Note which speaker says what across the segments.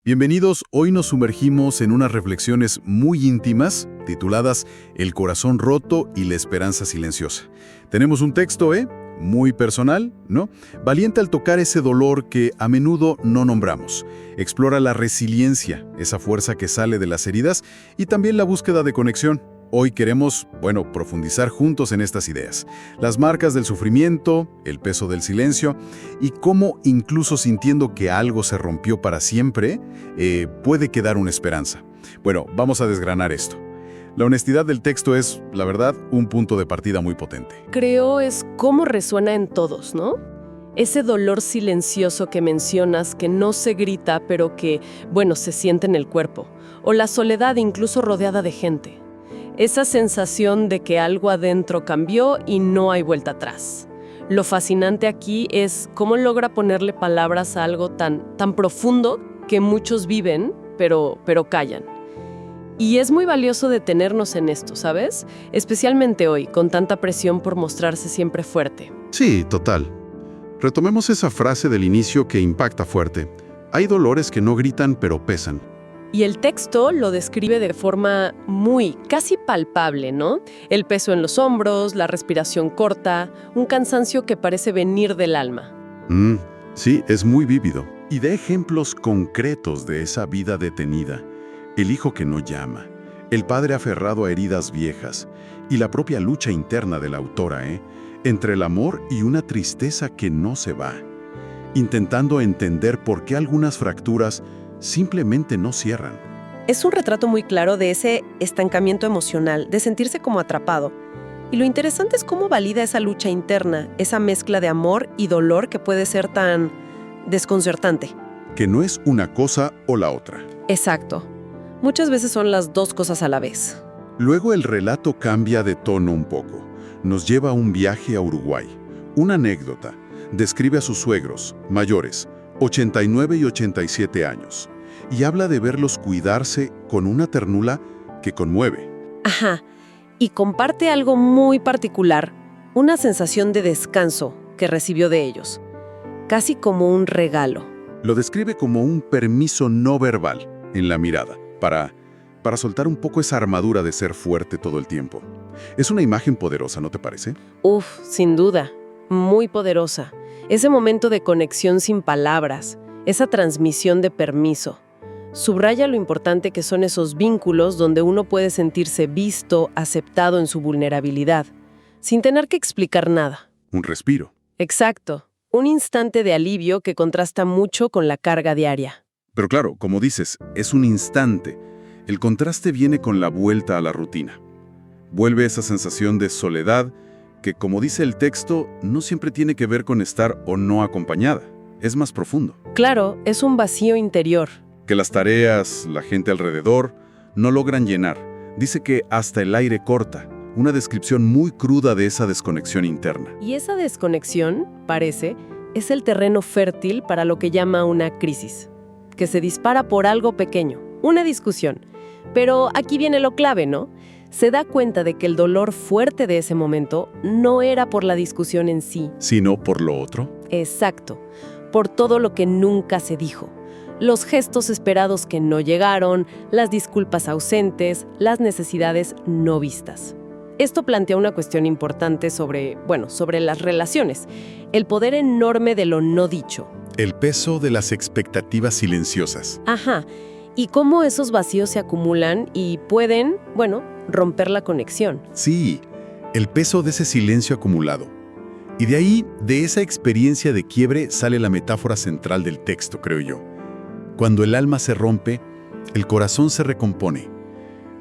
Speaker 1: Bienvenidos, hoy nos sumergimos en unas reflexiones muy íntimas tituladas El corazón roto y la esperanza silenciosa. Tenemos un texto, muy personal, ¿no? Valiente al tocar ese dolor que a menudo no nombramos. Explora la resiliencia, esa fuerza que sale de las heridas, y también la búsqueda de conexión. Hoy queremos, profundizar juntos en estas ideas. Las marcas del sufrimiento, el peso del silencio y cómo incluso sintiendo que algo se rompió para siempre, puede quedar una esperanza. Bueno, vamos a desgranar esto. La honestidad del texto es, la verdad, un punto de partida muy potente.
Speaker 2: Creo es cómo resuena en todos, ¿no? Ese dolor silencioso que mencionas, que no se grita, pero que, se siente en el cuerpo. O la soledad incluso rodeada de gente. Esa sensación de que algo adentro cambió y no hay vuelta atrás. Lo fascinante aquí es cómo logra ponerle palabras a algo tan profundo que muchos viven, pero callan. Y es muy valioso detenernos en esto, ¿sabes? Especialmente hoy, con tanta presión por mostrarse siempre fuerte.
Speaker 3: Sí, total. Retomemos esa frase del inicio que impacta fuerte. Hay dolores que no gritan pero pesan.
Speaker 2: Y el texto lo describe de forma casi palpable, ¿no? El peso en los hombros, la respiración corta, un cansancio que parece venir del alma.
Speaker 3: Sí, es muy vívido. Y da ejemplos concretos de esa vida detenida. El hijo que no llama, el padre aferrado a heridas viejas y la propia lucha interna de la autora, entre el amor y una tristeza que no se va, intentando entender por qué algunas fracturas simplemente no cierran.
Speaker 4: Es un retrato muy claro de ese estancamiento emocional, de sentirse como atrapado. Y lo interesante es cómo valida esa lucha interna, esa mezcla de amor y dolor que puede ser tan desconcertante.
Speaker 3: Que no es una cosa o la otra.
Speaker 4: Exacto. Muchas veces son las dos cosas a la vez.
Speaker 3: Luego el relato cambia de tono un poco. Nos lleva a un viaje a Uruguay. Una anécdota. Describe a sus suegros, mayores, 89 y 87 años, y habla de verlos cuidarse con una ternura que conmueve.
Speaker 4: Ajá. Y comparte algo muy particular, una sensación de descanso que recibió de ellos. Casi como un regalo.
Speaker 3: Lo describe como un permiso no verbal en la mirada, para soltar un poco esa armadura de ser fuerte todo el tiempo. Es una imagen poderosa, ¿no te parece?
Speaker 4: Sin duda. Muy poderosa. Ese momento de conexión sin palabras, esa transmisión de permiso. Subraya lo importante que son esos vínculos donde uno puede sentirse visto, aceptado en su vulnerabilidad, sin tener que explicar nada.
Speaker 3: Un respiro.
Speaker 4: Exacto. Un instante de alivio que contrasta mucho con la carga diaria.
Speaker 3: Pero claro, como dices, es un instante. El contraste viene con la vuelta a la rutina. Vuelve esa sensación de soledad que, como dice el texto, no siempre tiene que ver con estar o no acompañada. Es más profundo.
Speaker 4: Claro, es un vacío interior.
Speaker 3: Que las tareas, la gente alrededor, no logran llenar. Dice que hasta el aire corta. Una descripción muy cruda de esa desconexión interna.
Speaker 4: Y esa desconexión, parece, es el terreno fértil para lo que llama una crisis, que se dispara por algo pequeño, una discusión. Pero aquí viene lo clave, ¿no? Se da cuenta de que el dolor fuerte de ese momento no era por la discusión en sí.
Speaker 3: Sino por lo otro.
Speaker 4: Exacto, por todo lo que nunca se dijo. Los gestos esperados que no llegaron, las disculpas ausentes, las necesidades no vistas. Esto plantea una cuestión importante sobre las relaciones, el poder enorme de lo no dicho.
Speaker 1: El peso de las expectativas silenciosas.
Speaker 4: Ajá, y cómo esos vacíos se acumulan y pueden, romper la conexión.
Speaker 1: Sí, el peso de ese silencio acumulado. Y de ahí, de esa experiencia de quiebre, sale la metáfora central del texto, creo yo. Cuando el alma se rompe, el corazón se recompone,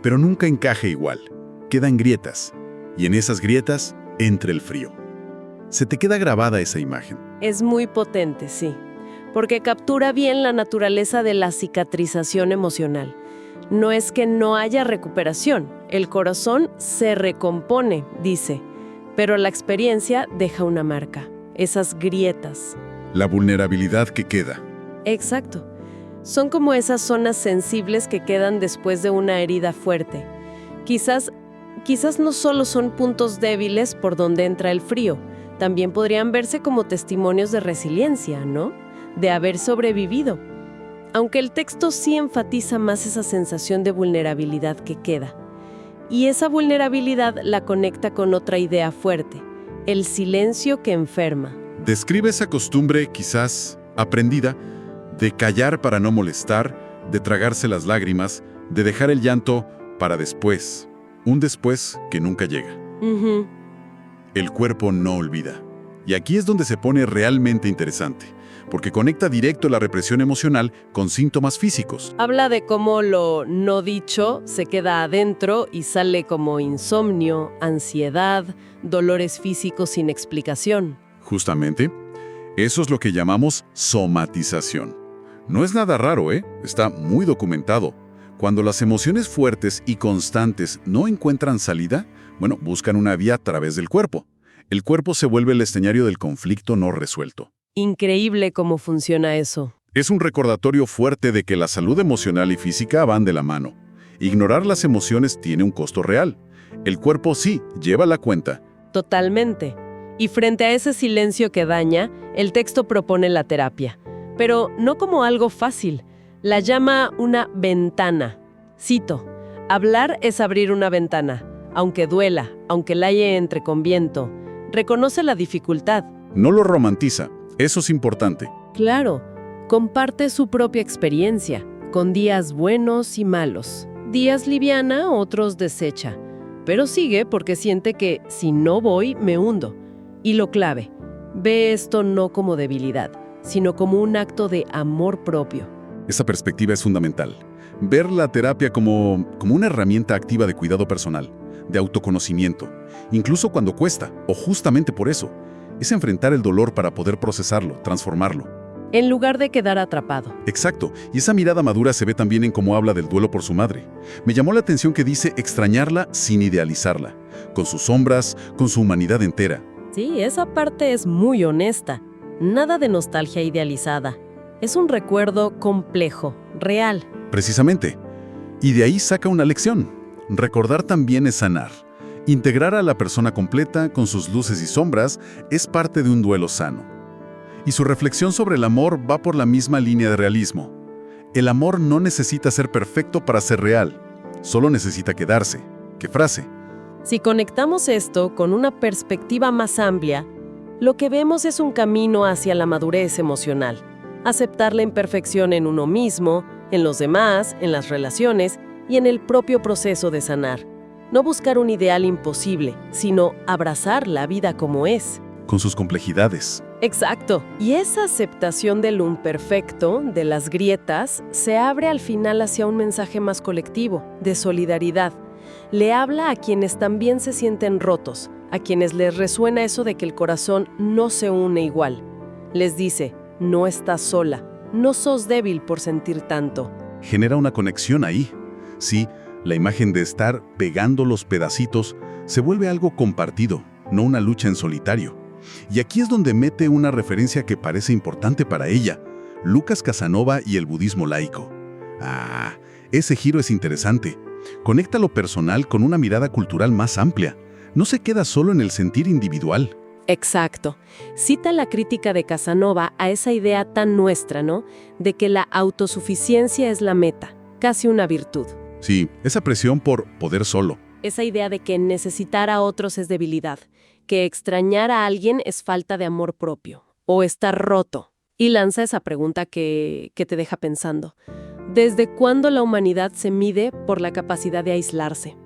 Speaker 1: pero nunca encaja igual. Quedan grietas, y en esas grietas entra el frío. Se te queda grabada esa imagen.
Speaker 4: Es muy potente, sí, porque captura bien la naturaleza de la cicatrización emocional. No es que no haya recuperación, el corazón se recompone, dice, pero la experiencia deja una marca, esas grietas.
Speaker 1: La vulnerabilidad que queda.
Speaker 4: Exacto. Son como esas zonas sensibles que quedan después de una herida fuerte. Quizás no solo son puntos débiles por donde entra el frío, también podrían verse como testimonios de resiliencia, ¿no? De haber sobrevivido. aunque el texto sí enfatiza más esa sensación de vulnerabilidad que queda. Y esa vulnerabilidad la conecta con otra idea fuerte, el silencio que enferma.
Speaker 3: Describe esa costumbre, quizás aprendida, de callar para no molestar, de tragarse las lágrimas, de dejar el llanto para después, un después que nunca llega.
Speaker 4: Ujú.
Speaker 3: El cuerpo no olvida. Y aquí es donde se pone realmente interesante, porque conecta directo la represión emocional con síntomas físicos.
Speaker 4: Habla de cómo lo no dicho se queda adentro y sale como insomnio, ansiedad, dolores físicos sin explicación.
Speaker 3: Justamente, eso es lo que llamamos somatización. No es nada raro, ¿eh? Está muy documentado. Cuando las emociones fuertes y constantes no encuentran salida, buscan una vía a través del cuerpo. El cuerpo se vuelve el escenario del conflicto no resuelto.
Speaker 4: Increíble cómo funciona eso.
Speaker 3: Es un recordatorio fuerte de que la salud emocional y física van de la mano. Ignorar las emociones tiene un costo real. El cuerpo sí lleva la cuenta.
Speaker 4: Totalmente. Y frente a ese silencio que daña, el texto propone la terapia. Pero no como algo fácil. La llama una ventana. Cito, hablar es abrir una ventana, aunque duela, aunque laye entre con viento. Reconoce la dificultad.
Speaker 3: No lo romantiza. Eso es importante.
Speaker 4: Claro, comparte su propia experiencia, con días buenos y malos. Días liviana, otros desecha. Pero sigue porque siente que si no voy, me hundo. Y lo clave, ve esto no como debilidad, sino como un acto de amor propio.
Speaker 3: Esa perspectiva es fundamental. Ver la terapia como una herramienta activa de cuidado personal, de autoconocimiento, incluso cuando cuesta, o justamente por eso, es enfrentar el dolor para poder procesarlo, transformarlo.
Speaker 4: En lugar de quedar atrapado.
Speaker 3: Exacto, y esa mirada madura se ve también en cómo habla del duelo por su madre. Me llamó la atención que dice extrañarla sin idealizarla, con sus sombras, con su humanidad entera.
Speaker 4: Sí, esa parte es muy honesta. Nada de nostalgia idealizada. Es un recuerdo complejo, real.
Speaker 3: Precisamente. Y de ahí saca una lección. Recordar también es sanar. Integrar a la persona completa, con sus luces y sombras, es parte de un duelo sano. Y su reflexión sobre el amor va por la misma línea de realismo. El amor no necesita ser perfecto para ser real. Solo necesita quedarse. ¡Qué frase!
Speaker 4: Si conectamos esto con una perspectiva más amplia, lo que vemos es un camino hacia la madurez emocional. Aceptar la imperfección en uno mismo, en los demás, en las relaciones y en el propio proceso de sanar. No buscar un ideal imposible, sino abrazar la vida como es.
Speaker 3: Con sus complejidades.
Speaker 4: Exacto. Y esa aceptación del imperfecto, de las grietas, se abre al final hacia un mensaje más colectivo, de solidaridad. Le habla a quienes también se sienten rotos, a quienes les resuena eso de que el corazón no se une igual. Les dice, no estás sola, no sos débil por sentir tanto.
Speaker 3: Genera una conexión ahí. Sí, la imagen de estar pegando los pedacitos se vuelve algo compartido, no una lucha en solitario. Y aquí es donde mete una referencia que parece importante para ella, Lucas Casanova y el budismo laico. Ese giro es interesante. Conecta lo personal con una mirada cultural más amplia. No se queda solo en el sentir individual.
Speaker 4: Exacto. Cita la crítica de Casanova a esa idea tan nuestra, ¿no? De que la autosuficiencia es la meta, casi una virtud.
Speaker 3: Sí, esa presión por poder solo.
Speaker 4: Esa idea de que necesitar a otros es debilidad, que extrañar a alguien es falta de amor propio, o estar roto. Y lanza esa pregunta que te deja pensando. ¿Desde cuándo la humanidad se mide por la capacidad de aislarse?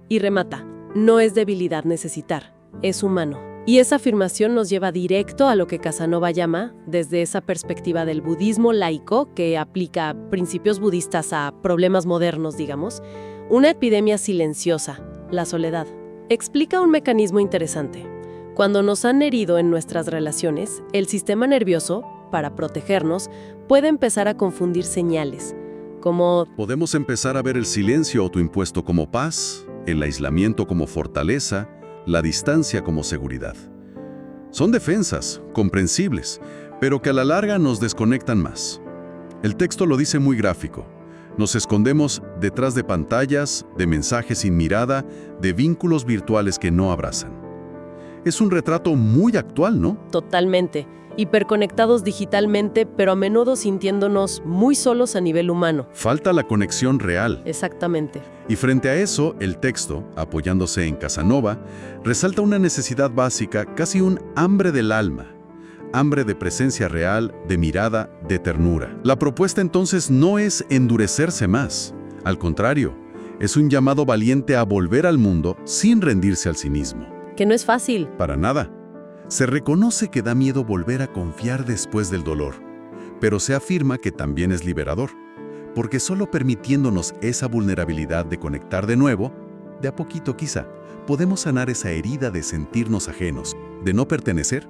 Speaker 4: Y remata, no es debilidad necesitar, es humano. Y esa afirmación nos lleva directo a lo que Casanova llama, desde esa perspectiva del budismo laico, que aplica principios budistas a problemas modernos, digamos, una epidemia silenciosa, la soledad. Explica un mecanismo interesante. Cuando nos han herido en nuestras relaciones, el sistema nervioso, para protegernos, puede empezar a confundir señales, como
Speaker 3: podemos empezar a ver el silencio autoimpuesto como paz, el aislamiento como fortaleza, la distancia como seguridad. Son defensas, comprensibles, pero que a la larga nos desconectan más. El texto lo dice muy gráfico. Nos escondemos detrás de pantallas, de mensajes sin mirada, de vínculos virtuales que no abrazan. Es un retrato muy actual, ¿no?
Speaker 4: Totalmente. Hiperconectados digitalmente, pero a menudo sintiéndonos muy solos a nivel humano.
Speaker 3: Falta la conexión real.
Speaker 4: Exactamente.
Speaker 3: Y frente a eso, el texto, apoyándose en Casanova, resalta una necesidad básica, casi un hambre del alma. Hambre de presencia real, de mirada, de ternura. La propuesta entonces no es endurecerse más. Al contrario, es un llamado valiente a volver al mundo sin rendirse al cinismo.
Speaker 4: Que no es fácil.
Speaker 3: Para nada. Se reconoce que da miedo volver a confiar después del dolor, pero se afirma que también es liberador, porque solo permitiéndonos esa vulnerabilidad de conectar de nuevo, de a poquito quizá, podemos sanar esa herida de sentirnos ajenos, de no pertenecer.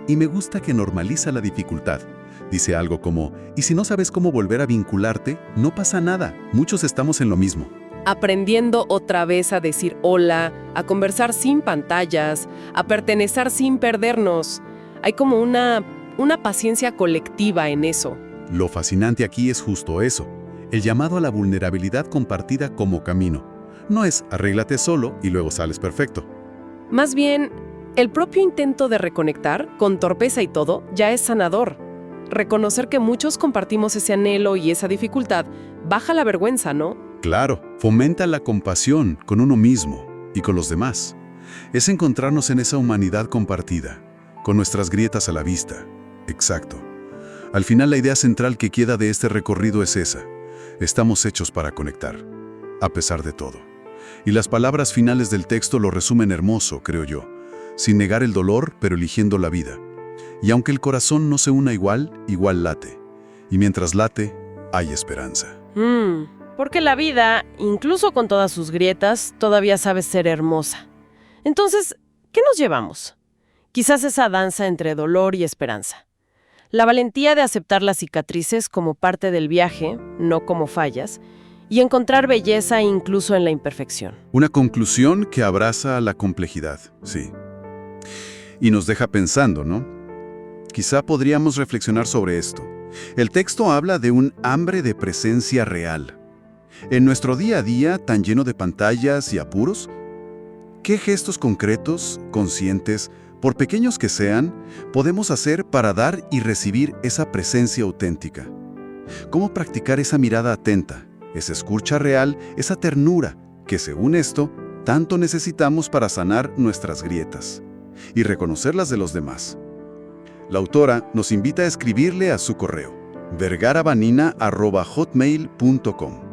Speaker 3: Y me gusta que normaliza la dificultad. Dice algo como, y si no sabes cómo volver a vincularte, no pasa nada, muchos estamos en lo mismo.
Speaker 2: Aprendiendo otra vez a decir hola, a conversar sin pantallas, a pertenecer sin perdernos. Hay como una paciencia colectiva en eso.
Speaker 3: Lo fascinante aquí es justo eso, el llamado a la vulnerabilidad compartida como camino. No es arréglate solo y luego sales perfecto.
Speaker 2: Más bien, el propio intento de reconectar, con torpeza y todo, ya es sanador. Reconocer que muchos compartimos ese anhelo y esa dificultad baja la vergüenza, ¿no?
Speaker 3: Claro, fomenta la compasión con uno mismo y con los demás. Es encontrarnos en esa humanidad compartida, con nuestras grietas a la vista. Exacto. Al final la idea central que queda de este recorrido es esa. Estamos hechos para conectar, a pesar de todo. Y las palabras finales del texto lo resumen hermoso, creo yo. Sin negar el dolor, pero eligiendo la vida. Y aunque el corazón no se una igual, igual late. Y mientras late, hay esperanza.
Speaker 4: Porque la vida, incluso con todas sus grietas, todavía sabe ser hermosa. Entonces, ¿qué nos llevamos? Quizás esa danza entre dolor y esperanza. La valentía de aceptar las cicatrices como parte del viaje, no como fallas, y encontrar belleza incluso en la imperfección.
Speaker 3: Una conclusión que abraza la complejidad, sí. Y nos deja pensando, ¿no? Quizá podríamos reflexionar sobre esto. El texto habla de un hambre de presencia real. En nuestro día a día, tan lleno de pantallas y apuros, ¿qué gestos concretos, conscientes, por pequeños que sean, podemos hacer para dar y recibir esa presencia auténtica? ¿Cómo practicar esa mirada atenta, esa escucha real, esa ternura que, según esto, tanto necesitamos para sanar nuestras grietas y reconocer las de los demás? La autora nos invita a escribirle a su correo vergaravanina@hotmail.com.